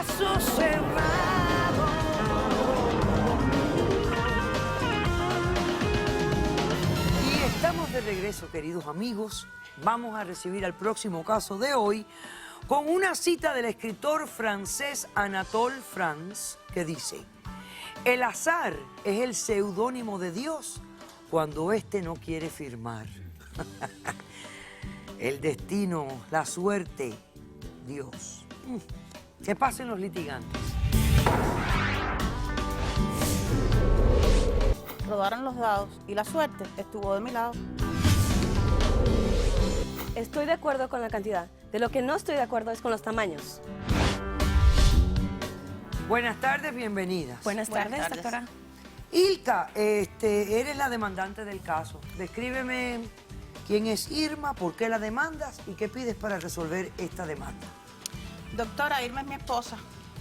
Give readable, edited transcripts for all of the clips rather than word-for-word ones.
caso cerrado. Y estamos de regreso, queridos amigos. Vamos a recibir al próximo caso de hoy con una cita del escritor francés Anatole France que dice: el azar es el seudónimo de Dios cuando éste no quiere firmar. El destino, la suerte, Dios. Que pasen los litigantes. Rodaron los dados y la suerte estuvo de mi lado. Estoy de acuerdo con la cantidad. De lo que no estoy de acuerdo es con los tamaños. Buenas tardes, bienvenidas. Buenas tardes, doctora. Ilka, eres la demandante del caso. Descríbeme quién es Irma, por qué la demandas y qué pides para resolver esta demanda. Doctora, Irma es mi esposa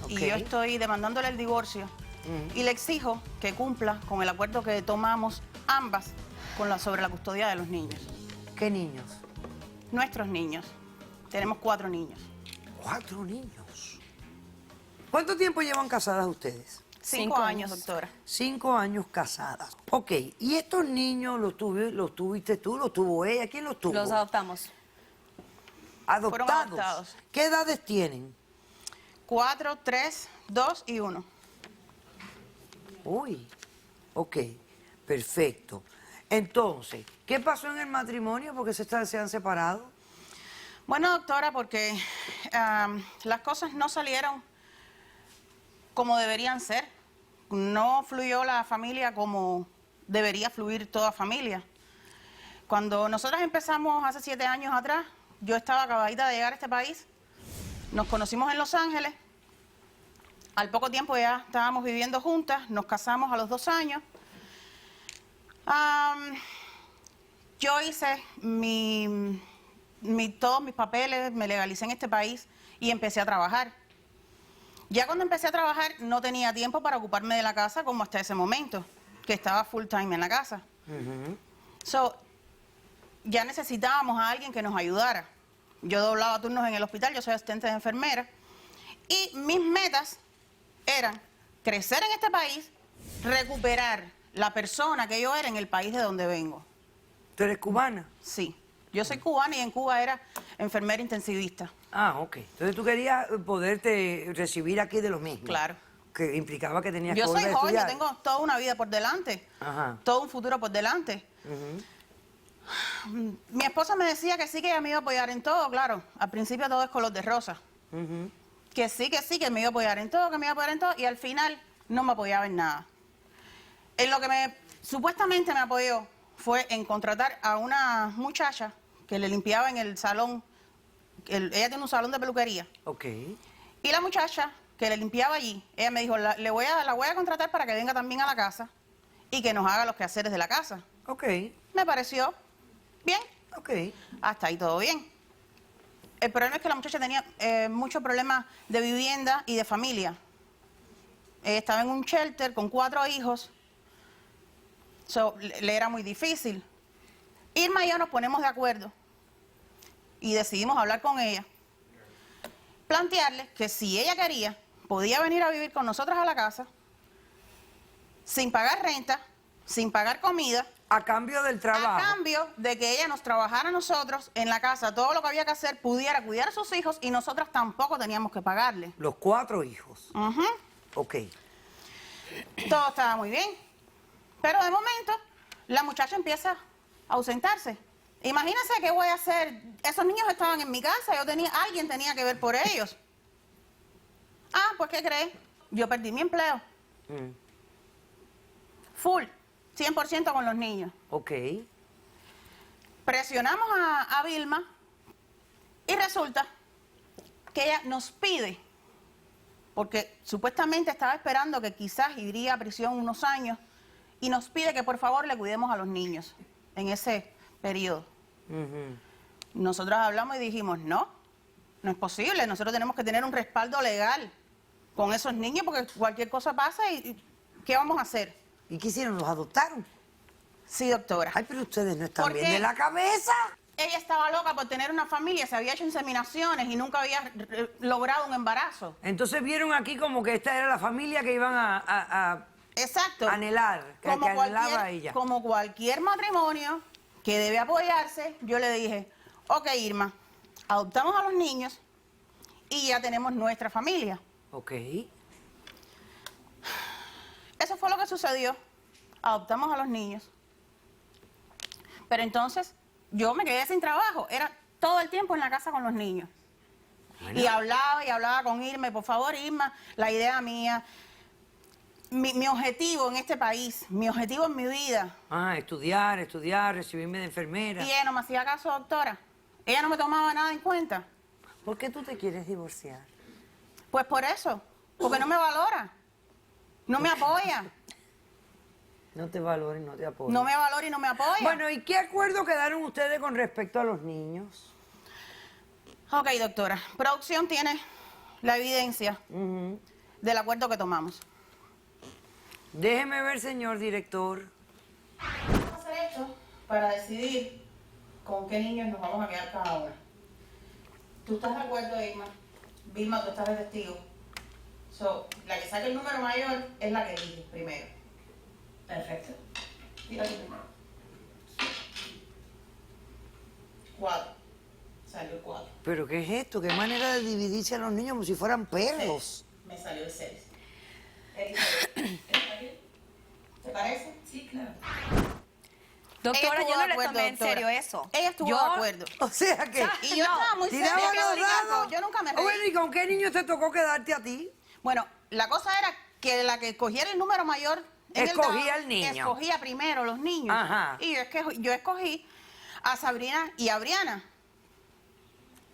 y yo estoy demandándole el divorcio y le exijo que cumpla con el acuerdo que tomamos ambas sobre la custodia de los niños. ¿Qué niños? Nuestros niños. Tenemos 4 niños. 4 niños. ¿Cuánto tiempo llevan casadas ustedes? 5 años, doctora. 5 años casadas. Ok, ¿y estos niños los tuviste tú, los tuvo ella? ¿Quién los tuvo? Los adoptamos. ¿Adoptados? Fueron adoptados. ¿Qué edades tienen? 4, 3, 2 y 1. Uy, ok, perfecto. Entonces, ¿qué pasó en el matrimonio? ¿Por qué se han separado? Bueno, doctora, porque las cosas no salieron como deberían ser. No fluyó la familia como debería fluir toda familia. Cuando nosotros empezamos hace 7 años atrás, yo estaba acabadita de llegar a este país. Nos conocimos en Los Ángeles. Al poco tiempo ya estábamos viviendo juntas. Nos casamos a los 2 años. Yo hice todos mis papeles, me legalicé en este país y empecé a trabajar. Ya cuando empecé a trabajar no tenía tiempo para ocuparme de la casa como hasta ese momento, que estaba full time en la casa. Ya necesitábamos a alguien que nos ayudara. Yo doblaba turnos en el hospital, yo soy asistente de enfermera. Y mis metas eran crecer en este país, recuperar la persona que yo era en el país de donde vengo. ¿Tú eres cubana? Sí. Yo soy cubana y en Cuba era enfermera intensivista. Ah, ok. Entonces tú querías poderte recibir aquí de lo mismo. Claro. Que implicaba que tenías que Yo soy volver a joven, yo estudiar. tengo toda una vida por delante. Ajá. Todo un futuro por delante. Mi esposa me decía que sí, que ella me iba a apoyar en todo, claro. Al principio todo es color de rosa. Que sí, que me iba a apoyar en todo, que me iba a apoyar en todo. Y al final no me apoyaba en nada. En lo que supuestamente me apoyó fue en contratar a una muchacha que le limpiaba en el salón. Ella tiene un salón de peluquería. Ok. Y la muchacha que le limpiaba allí, ella me dijo, la voy a contratar para que venga también a la casa y que nos haga los quehaceres de la casa. Ok. Me pareció bien. Ok. Hasta ahí todo bien. El problema es que la muchacha tenía muchos problemas de vivienda y de familia. Estaba en un shelter con 4 hijos. Le era muy difícil. Irma y yo nos ponemos de acuerdo y decidimos hablar con ella. Plantearle que si ella quería, podía venir a vivir con nosotras a la casa, sin pagar renta, sin pagar comida. A cambio del trabajo. A cambio de que ella nos trabajara a nosotros en la casa, todo lo que había que hacer, pudiera cuidar a sus hijos y nosotras tampoco teníamos que pagarle. Los 4 hijos. Ok. Todo estaba muy bien. Pero de momento, la muchacha empieza a ausentarse. Imagínense qué voy a hacer. Esos niños estaban en mi casa, alguien tenía que ver por ellos. Ah, pues ¿qué crees? Yo perdí mi empleo. Full, 100% con los niños. Ok. Presionamos a Vilma y resulta que ella nos pide, porque supuestamente estaba esperando que quizás iría a prisión unos años, y nos pide que por favor le cuidemos a los niños en ese periodo. Nosotros hablamos y dijimos, no es posible, nosotros tenemos que tener un respaldo legal con esos niños porque cualquier cosa pasa y ¿qué vamos a hacer? ¿Y qué hicieron? ¿Los adoptaron? Sí, doctora. Ay, pero ustedes no están ¿Por bien qué? de la cabeza. ella estaba loca por tener una familia, se había hecho inseminaciones y nunca había logrado un embarazo. Entonces vieron aquí como que esta era la familia que iban a Exacto. anhelar, que anhelaba ella. Como cualquier matrimonio que debe apoyarse, yo le dije, ok, Irma, adoptamos a los niños y ya tenemos nuestra familia. Ok. Eso fue lo que sucedió. Adoptamos a los niños. Pero entonces yo me quedé sin trabajo. Era todo el tiempo en la casa con los niños. Bueno. Y hablaba con Irma, por favor, Irma, la idea mía, mi objetivo en este país, mi objetivo en mi vida. Ah, estudiar, recibirme de enfermera. Y ella no me hacía caso, doctora. Ella no me tomaba nada en cuenta. ¿Por qué tú te quieres divorciar? Pues por eso, porque no me valora, no me apoya, No te valora y no te apoya. no me valora y no me apoya. Bueno, ¿y qué acuerdo quedaron ustedes con respecto a los niños? Ok, doctora, producción tiene la evidencia Ujú. del acuerdo que tomamos. Déjeme ver, señor director. Vamos a hacer esto para decidir con qué niños nos vamos a quedar cada una. ¿Tú estás de acuerdo, Irma? Vilma, tú estás de testigo. La que saque el número mayor es la que elige primero. Perfecto. Tira tú primero. 4. Salió 4. ¿Pero qué es esto? ¿Qué manera de dividirse a los niños como si fueran perros? Me salió el 6. ¿Te parece? Sí, claro. Doctora, Ella yo estuvo no de le acuerdo, tomé en doctora. serio eso. Ella estuvo Yo- de acuerdo. O sea que... Y yo estaba muy seria. ¿Tiraban los explicando. dados? Yo nunca me reí. Bueno, ¿y con qué niño te tocó quedarte a ti? Bueno, la cosa era que la que escogiera el número mayor en Escogía el al niño. Escogía primero los niños. Ajá. Y yo escogí a Sabrina y a Briana.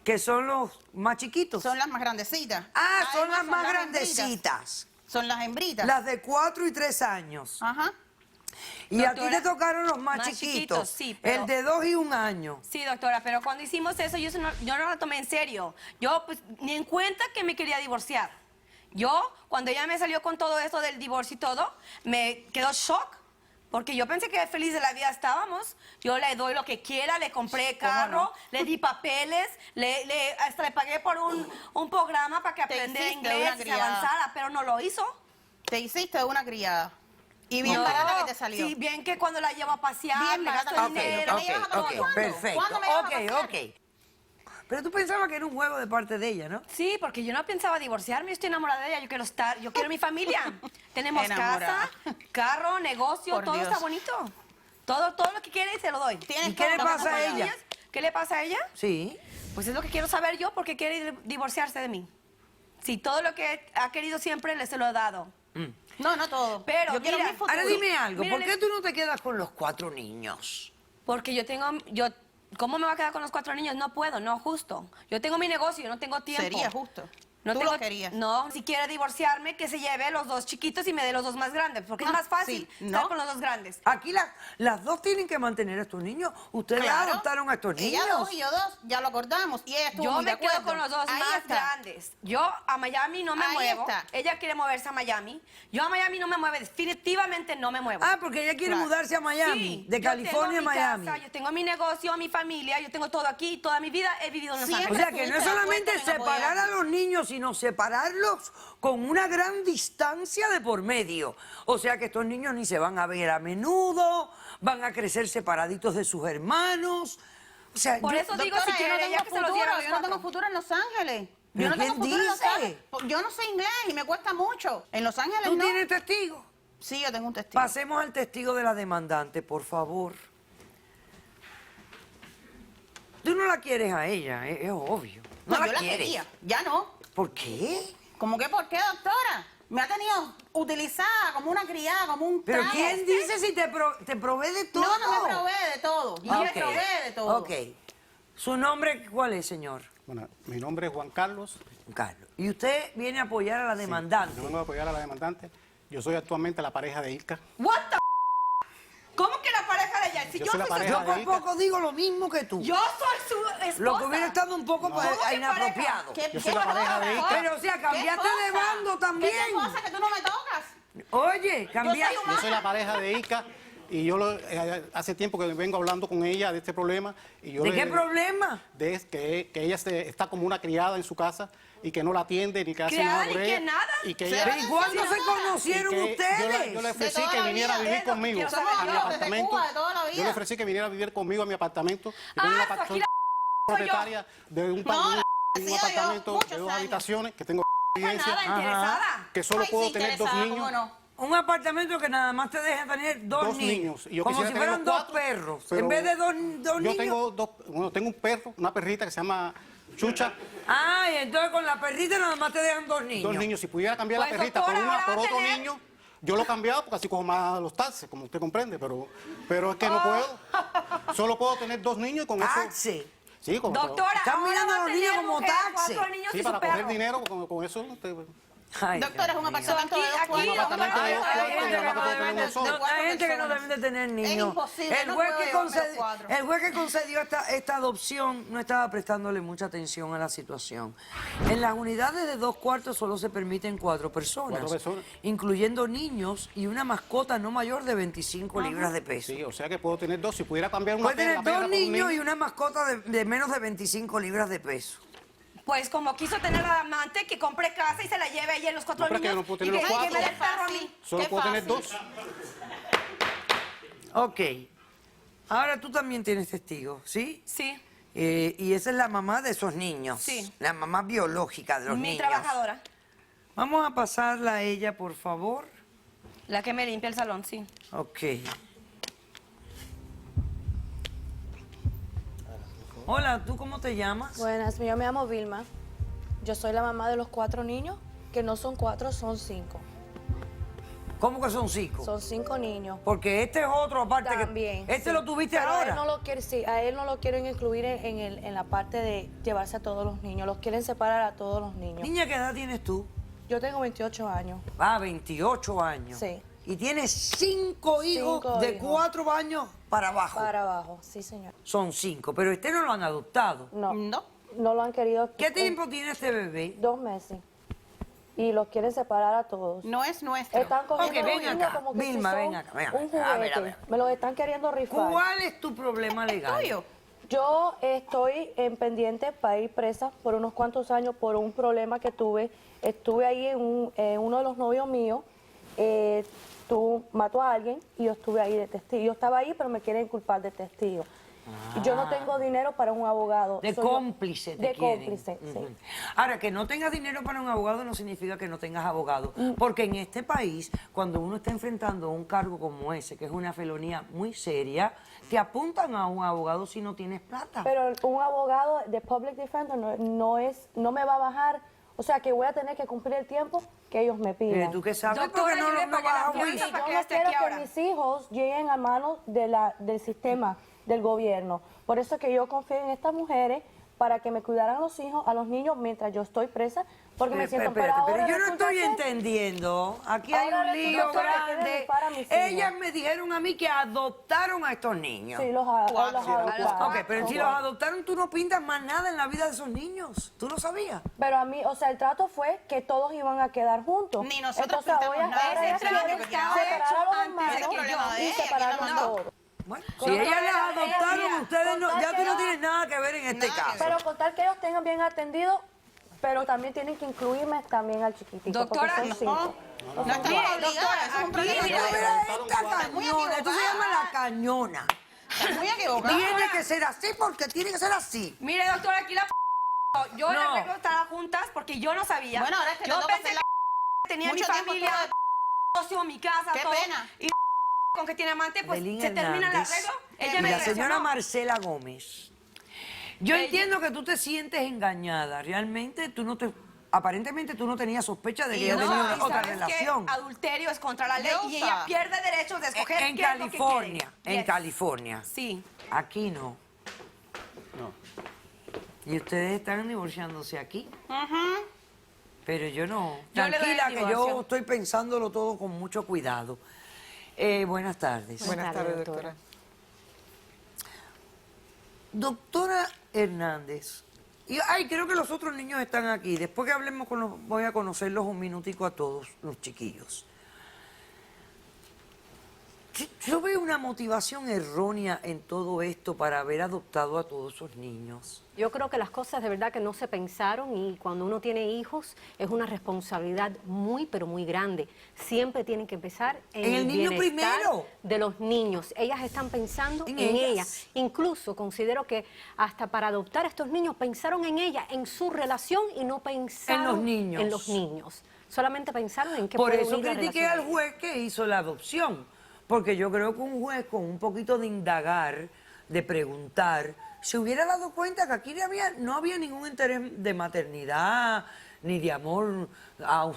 Que son los más chiquitos. Son las más grandecitas. Ah, son Además, las más hembritas. grandecitas. Son las hembritas. Las de 4 y 3 años. Ajá. Y a ti Doctora, te tocaron los más, más chiquitos. chiquitos, sí, pero- El de 2 y 1 año. Sí, doctora, pero cuando hicimos eso yo no lo tomé en serio. Yo pues ni en cuenta que me quería divorciar. Yo, cuando ella me salió con todo eso del divorcio y todo, me quedó shock. Porque yo pensé que feliz de la vida estábamos. Yo le doy lo que quiera, le compré ¿Cómo carro, no? le di papeles, hasta le pagué por un programa para que Te aprendiera hiciste inglés una y se criada. avanzara, pero no lo hizo. Te hiciste una criada. Y bien No, barata que te salió. Sí, bien que cuando la llevo a pasear, Bien le gasto barata que te dinero. salió. ¿Me llevas a tomar cuándo? perfecto. ¿Cuándo me llevas a Ok, pasear? ok. Pero tú pensabas que era un juego de parte de ella, ¿no? Sí, porque yo no pensaba divorciarme, yo estoy enamorada de ella, yo quiero mi familia. Tenemos Enamorada. casa, carro, negocio, Por todo Dios. está bonito. Todo lo que quiere se lo doy. Tienes ¿Y qué le todo. pasa a ella? ¿Qué le pasa a ella? Sí. Pues es lo que quiero saber yo, porque quiere divorciarse de mí. Sí, todo lo que ha querido siempre se lo he dado. No todo. Pero, yo quiero mira, mi futuro. Ahora dime algo, ¿por Mírale. qué tú no te quedas con los 4 niños? Porque ¿cómo me va a quedar con los 4 niños? No puedo, no, justo. Yo tengo mi negocio, no tengo tiempo. Sería justo. No Tú tengo, lo querías. No, si quiere divorciarme, que se lleve los 2 chiquitos y me dé los 2 más grandes, porque es Ah, más fácil sí, estar ¿no? con los 2 grandes. Aquí las dos tienen que mantener a estos niños. Ustedes Claro. adoptaron a estos niños. Ella 2 y yo 2, ya lo acordamos. Y ella estuvo Yo muy de me quedo acuerdo. con los 2 Ahí más está. grandes. Yo a Miami no me Ahí muevo. está. Ella quiere moverse a Miami. Yo a Miami no me muevo, definitivamente no me muevo. Ah, porque ella quiere Claro. mudarse a Miami, Sí, de yo California a tengo mi Miami. casa, yo tengo mi negocio, mi familia, yo tengo todo aquí, toda mi vida he vivido en Los Siempre O Ángeles. sea que no es Estuviste de solamente acuerdo en separar a apoyarme. los niños, sino separarlos con una gran distancia de por medio. O sea que estos niños ni se van a ver a menudo, van a crecer separaditos de sus hermanos. O sea, Por eso digo, Doctora, si quiere yo no ella tengo que se los futuro, diera a los yo no tengo 4. futuro en Los Ángeles. ¿Pero Yo no tengo quién futuro en Los dice? Ángeles. Yo no sé inglés y me cuesta mucho. En Los Ángeles ¿tú no. tienes testigo? Sí, yo tengo un testigo. Pasemos al testigo de la demandante, por favor. Tú no la quieres a ella, es obvio. No, No, la yo la quieres. quería. Ya no. ¿Por qué? ¿Cómo que por qué, doctora? Me ha tenido utilizada como una criada, como un Pero trago. ¿quién dice si te provee de todo? No, no me provee de todo. No me Ok. provee de todo. Ok. ¿Su nombre cuál es, señor? Bueno, mi nombre es Juan Carlos. Carlos. ¿Y usted viene a apoyar a la demandante? Yo vengo a apoyar a la demandante. Yo soy actualmente la pareja de Ilka. What the ¿Cómo que la pareja de ella? Si Yo yo, soy la soy su- pareja. Yo por poco digo lo mismo que tú. yo soy su esposa. Lo que hubiera estado un poco pues, ¿Cómo que inapropiado. pareja? Yo soy la pareja de Ilka. Pero, o sea, cambiaste de bando también. ¿Qué cosa que tú no me tocas? Oye, cambiaste. Yo soy Yo soy la pareja de Ilka Y yo hace tiempo que vengo hablando con ella de este problema. Y yo ¿De qué problema? De que ella está como una criada en su casa y que no la atiende ni que hace ¿Criada nada por y que ella. nada? Y que ¿Pero ella, ¿Y cuándo se conocieron y que ustedes? yo le ofrecí toda que la viniera a vida. vivir conmigo Quiero saber a yo, mi desde apartamento. Cuba, de toda la Yo le vida. ofrecí que viniera a vivir conmigo a mi apartamento. Yo tengo Ah, una aquí soy la propietaria de un decía yo, apartamento de muchos 2 años. habitaciones que tengo evidencia, nada interesada. que solo Ay, puedo sí, tener 2 interesada, niños. ¿cómo no? Un apartamento que nada más te deja tener dos niños. Y yo Como si quisiera tener fueran los dos 4, perros. pero En vez de dos yo niños. tengo un perro, una perrita que se llama Chucha. Ah, y entonces con la perrita nada más te dejan dos niños. 2 niños. Si pudiera cambiar Pues, la perrita doctora, por ahora va a otro tener- niño, yo lo cambiaba porque así cojo más los taxes, como usted comprende, pero es que no puedo. Solo puedo tener 2 niños y con eso. Taxi. Sí, Doctora, Están ahora mirando va a los tener niños como mujer, taxi. 4 niños Sí, y para su coger perro. dinero con eso. Ay, Doctora, es un Dios mío. apartamento de dos Aquí, cuartos. Un apartamento de Hay 2 gente cuartos, que nada no más que puedo tener deben uno solo. de- hay gente que no deben de tener niños. imposible, El no juez puedo que llevarme los concedió, 4. el juez que concedió esta adopción no estaba prestándole mucha atención a la situación. En las unidades de 2 cuartos solo se permiten 4 personas, 4 personas. incluyendo niños y una mascota no mayor de 25 libras de peso. Sí, o sea que puedo tener 2. Si pudiera cambiar una Puede tener la perra 2 por un niños y niño, una mascota de menos de 25 libras de peso. Pues como quiso tener a la amante, que compre casa y se la lleve ella en los 4 No, pero es que niños. yo no puedo y tener que, los que me dé el 4. perro a mí. solo Qué puedo tener fácil. 2. Ok. Ahora tú también tienes testigos, ¿sí? Sí, Y esa es la mamá de esos niños. Sí. La mamá biológica de los mi niños. trabajadora. Vamos a pasarla a ella, por favor. La que me limpia el salón, sí. Ok. Hola, ¿tú cómo te llamas? Buenas, yo me llamo Vilma. Yo soy la mamá de los 4 niños, que no son 4, son 5. ¿Cómo que son 5? Son 5 niños. Porque este es otro, aparte También. que... ¿Este sí. lo tuviste Pero ahora? A él no lo quiere, sí, a él no lo quieren incluir en la parte de llevarse a todos los niños. Los quieren separar a todos los niños. Niña, ¿qué edad tienes tú? Yo tengo 28 años. Ah, 28 años. Sí. Y tienes 5 hijos 5 de hijos. 4 años para abajo. Para abajo, sí, señor. Son 5, pero este no lo han adoptado. No, No. no lo han querido. ¿Qué tiempo tiene este bebé? 2 meses. Y los quieren separar a todos. No es nuestro. Están cogiendo Ok, los ven niños acá. como que si Vilma, son ven acá, ven acá. un A ver, a juguete. ver. Me los están queriendo rifar. ¿Cuál es tu problema legal? Tuyo. Yo estoy en pendiente para ir presa por unos cuantos años por un problema que tuve. Estuve ahí en uno de los novios míos. Mató a alguien y yo estuve ahí de testigo. Yo estaba ahí, pero me quieren culpar de testigo. Y yo no tengo dinero para un abogado. De Soy yo- cómplice te De quieren. cómplice, sí. Ujú. Ahora, que no tengas dinero para un abogado no significa que no tengas abogado. Porque en este país, cuando uno está enfrentando un cargo como ese, que es una felonía muy seria, te apuntan a un abogado si no tienes plata. Pero un abogado de public defender no me va a bajar. O sea, que voy a tener que cumplir el tiempo que ellos me pidan. ¿Tú qué sabes? Doctora, Porque no, yo le no pagué vas la a fianza juicio. para Yo que no esté quiero aquí que ahora. mis hijos lleguen a manos del sistema, del gobierno. Por eso que yo confío en estas mujeres para que me cuidaran los hijos, a los niños mientras yo estoy presa, porque me siento Espérate, para pero ahora yo no resulta estoy ser- entendiendo. Aquí hay Ahora un resulta lío que quieren grande. rifar a mis hijos. Ellas me dijeron a mí que adoptaron a estos niños. Sí, los adoptaron. Ok, pero si los adoptaron, tú no pintas más nada en la vida de esos niños. ¿Tú lo sabías? Pero a mí, o sea, el trato fue que todos iban a quedar juntos. Ni nosotros Entonces, pintamos nada. ahora ellas Ese trato quieren que estaba separar hecho a los antes hermanos de que yo- y ella, separarlos ¿quién la mandó? todos. Bueno, si Con ellas tal las que- adoptaron, mira, ustedes no, con ya tal tú no que- tienes nada que ver en este Nada que caso. Pero con tal que ellos tengan bien atendido, pero también tienen que incluirme también al chiquitico. Doctora, porque son 5. No estamos obligadas. Es un problema Mira, de mira ellos. esta Muy cañona, esto se equivocada. llama la cañona. Muy equivocada. Tiene que ser así porque tiene que ser así. Mire, doctora, aquí la yo No. y arreglo estaban juntas porque yo no sabía. Bueno, ahora es que te yo toca pensé hacer que tenía mi mucho tiempo familia, todo negocio, mi casa, Qué todo. pena. Y con que tiene amante, pues Belín se termina el Hernández arreglo. Ella y me la dice, señora no. Marcela Gómez. Yo Ella- entiendo que tú te sientes engañada. Realmente tú no te... Aparentemente tú no tenías sospecha de que Y ella no, tenía y otra ¿sabes qué? relación. Adulterio es contra la ley y Diosa. ella pierde derechos de escoger En qué es lo que California, quiere. en Yes. California. Sí. Aquí no. No. Y ustedes están divorciándose aquí. Pero yo no. Yo le doy el Tranquila, que yo divorcio. estoy pensándolo todo con mucho cuidado. Buenas tardes. Buenas tardes, doctora. Doctora Hernández. Creo que los otros niños están aquí. Después que hablemos con los... Voy a conocerlos un minutico a todos los chiquillos. Yo veo una motivación errónea en todo esto para haber adoptado a todos esos niños. Yo creo que las cosas de verdad que no se pensaron y cuando uno tiene hijos es una responsabilidad muy, pero muy grande. Siempre tienen que empezar en el niño bienestar primero. de los niños. Ellas están pensando En en ellas. ellas. Incluso considero que hasta para adoptar a estos niños pensaron en ella, en su relación y no pensaron En los niños. en los niños. Solamente pensaron en qué Por puede eso unir la critiqué relación al de ellos. juez que hizo la adopción. Porque yo creo que un juez con un poquito de indagar, de preguntar, se hubiera dado cuenta que aquí no había ningún interés de maternidad, ni de amor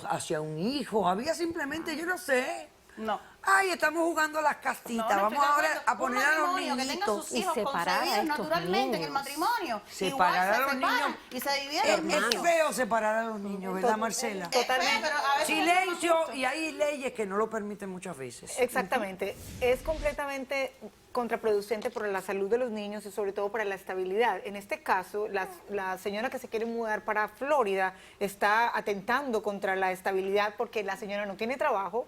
hacia un hijo. Había simplemente, yo no sé. No. Ay, estamos jugando a las castitas. No, no Vamos estoy de ahora acuerdo. a poner Un a los matrimonio que tenga niñitos. sus hijos Y separar a concebidos estos naturalmente en el niños. matrimonio. Separar Igual a los se separan niños. y se dividen. Es feo separar a los niños, ¿verdad, Marcela? Es feo, pero a veces Silencio, y hay leyes que no lo permiten muchas veces. Exactamente. Es completamente contraproducente para la salud de los niños y sobre todo para la estabilidad. En este caso, la señora que se quiere mudar para Florida está atentando contra la estabilidad porque la señora no tiene trabajo,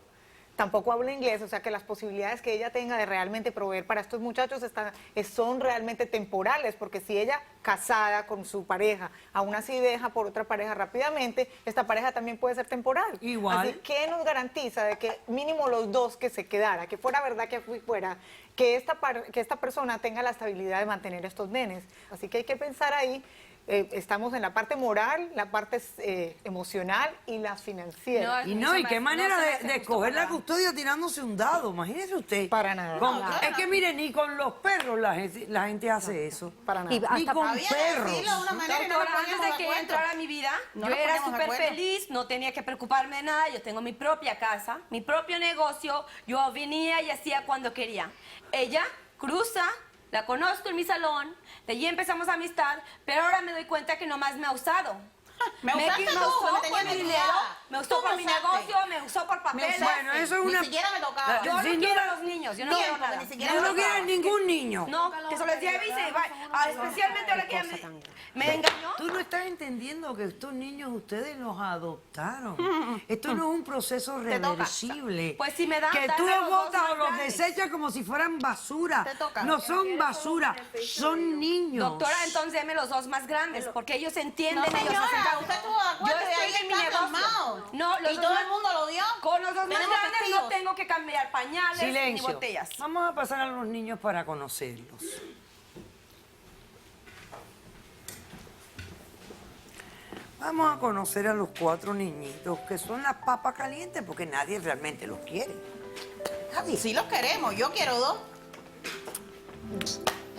tampoco habla inglés, o sea que las posibilidades que ella tenga de realmente proveer para estos muchachos son realmente temporales, porque si ella casada con su pareja, aún así deja por otra pareja rápidamente, esta pareja también puede ser temporal. Igual. Así, ¿qué nos garantiza de que mínimo los dos que se quedara, que fuera verdad que fuera, que esta persona tenga la estabilidad de mantener estos nenes? Así que hay que pensar ahí. Estamos en la parte moral, la parte emocional y la financiera. Y qué manera de escoger la custodia tirándose un dado, imagínese usted. Para nada. Es que mire, ni con los perros la gente hace eso. Para nada. Y Ni hasta con Había que perros. decirlo de una manera y no nos Doctora, antes poníamos de de que acuerdo. entrara a mi vida, No yo nos era poníamos de súper acuerdo. feliz, no tenía que preocuparme de nada, yo tengo mi propia casa, mi propio negocio, yo venía y hacía cuando quería. Ella cruza, la conozco en mi salón, de allí empezamos a amistad, pero ahora me doy cuenta que nomás me ha usado. Me usaste tú, usó me tenías por mi envidiada. dinero, me usó Tú por me mi usaste. negocio, me usó por papeles. Bueno, eso es una... Ni siquiera me tocaba. Yo no sin quiero duda- a los niños, yo no Bien, quiero porque nada. ni siquiera Tú me no quieres tocaba. ningún niño. No, que se los lleve y se va. Especialmente ahora que ella me engañó. Tú no estás entendiendo que estos niños ustedes los adoptaron. Esto no es un proceso toca. reversible. Pues si me dan, que tú dame los los dos botas o más los grandes. desechas como si fueran basura. Te toca. No son basura, son niños. Doctora, entonces deme los dos más grandes, porque ellos entienden, No, ellos señora, hacen usted estuvo de acuerdo Yo y ahí estoy en mi está negocio. plasmado. No, los Y dos todo más- el mundo lo dio. Con los dos más Tenemos grandes testigos. no tengo que cambiar pañales ni Silencio. botellas. Vamos a pasar a los niños para conocerlos. Vamos a conocer a los 4 niñitos que son las papas calientes porque nadie realmente los quiere. Nadie. Sí los queremos, yo quiero 2.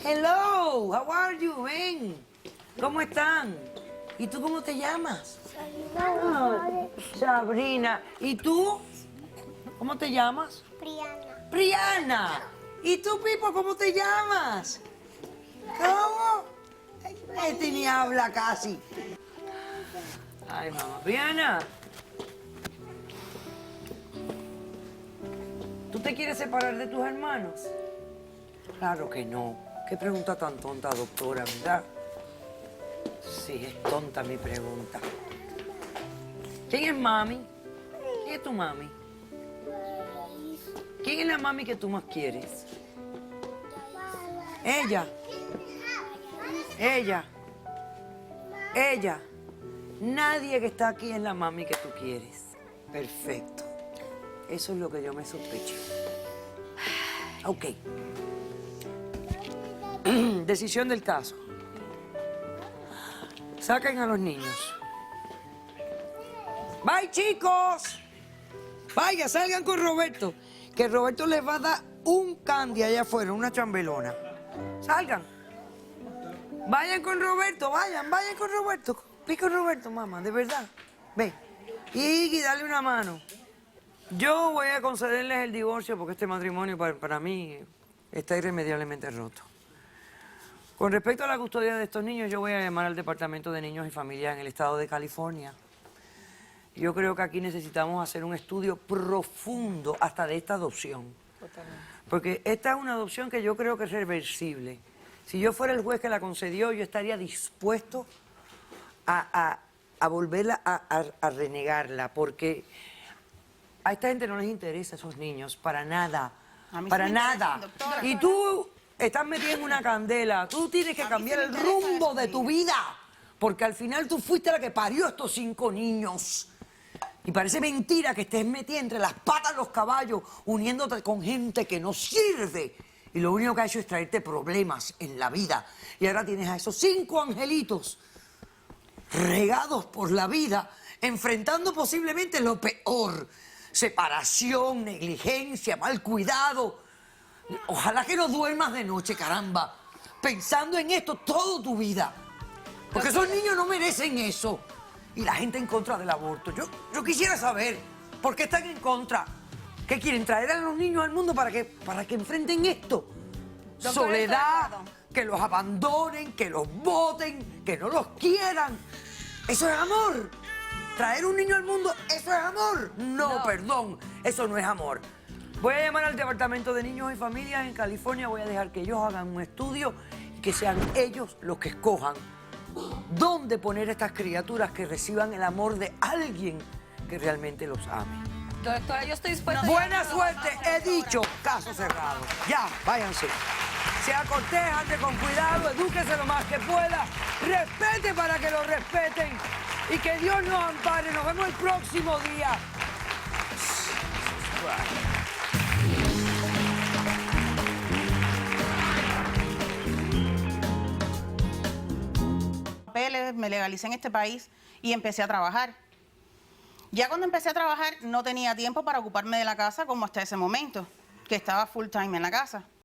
Hello, how are you? Ven. ¿Cómo están? ¿Y tú cómo te llamas? Sabrina. ¿Y tú? ¿Cómo te llamas? Priana. Priana. ¿Y tú, Pipo, cómo te llamas? ¿Cómo? Este ni habla casi. Ay, mamá. Priana. ¿Tú te quieres separar de tus hermanos? Claro que no. Qué pregunta tan tonta, doctora, ¿verdad? Sí, es tonta mi pregunta. ¿Quién es mami? ¿Quién es tu mami? ¿Quién es la mami que tú más quieres? Ella. Ella. Ella. Nadie que está aquí es la mami que tú quieres. Perfecto. Eso es lo que yo me sospecho. Ok. Decisión del caso. Saquen a los niños. Bye, chicos. Vaya, salgan con Roberto. Que Roberto les va a dar un candy allá afuera, una chambelona. Salgan. Vayan con Roberto, vayan con Roberto. Ve con Roberto, mamá, de verdad. Ve. Y dale una mano. Yo voy a concederles el divorcio porque este matrimonio para mí está irremediablemente roto. Con respecto a la custodia de estos niños, yo voy a llamar al Departamento de Niños y Familias en el estado de California. Yo creo que aquí necesitamos hacer un estudio profundo hasta de esta adopción. Porque esta es una adopción que yo creo que es reversible. Si yo fuera el juez que la concedió, yo estaría dispuesto a volverla a renegarla, porque a esta gente no les interesa esos niños para nada. A mí sí Para me interesa, nada. doctora. Y tú estás metida en una candela. Tú tienes que A mí cambiar sí el me interesa rumbo eso, de tu vida. Porque al final tú fuiste la que parió estos 5 niños. Y parece mentira que estés metida entre las patas de los caballos, uniéndote con gente que no sirve. Y lo único que ha hecho es traerte problemas en la vida. Y ahora tienes a esos 5 angelitos regados por la vida, enfrentando posiblemente lo peor. Separación, negligencia, mal cuidado. Ojalá que no duermas de noche, caramba, pensando en esto toda tu vida. Porque esos niños no merecen eso. Y la gente en contra del aborto. Yo quisiera saber por qué están en contra. ¿Qué quieren? ¿Traer a los niños al mundo para que enfrenten esto? Doctora, Soledad, estoy de acuerdo. que los abandonen, que los voten, que no los quieran. Eso es amor. Traer un niño al mundo, ¿eso es amor? No, perdón, eso no es amor. Voy a llamar al Departamento de Niños y Familias en California, voy a dejar que ellos hagan un estudio y que sean ellos los que escojan dónde poner a estas criaturas que reciban el amor de alguien que realmente los ame. Doctora, yo estoy dispuesta. Buena suerte, he dicho, caso cerrado. Ya, váyanse. Sea cortés, ande con cuidado, edúquese lo más que pueda, respete para que lo respeten y que Dios nos ampare. Nos vemos el próximo día. Papeles, me legalicé en este país y empecé a trabajar. Ya cuando empecé a trabajar no tenía tiempo para ocuparme de la casa como hasta ese momento, que estaba full time en la casa.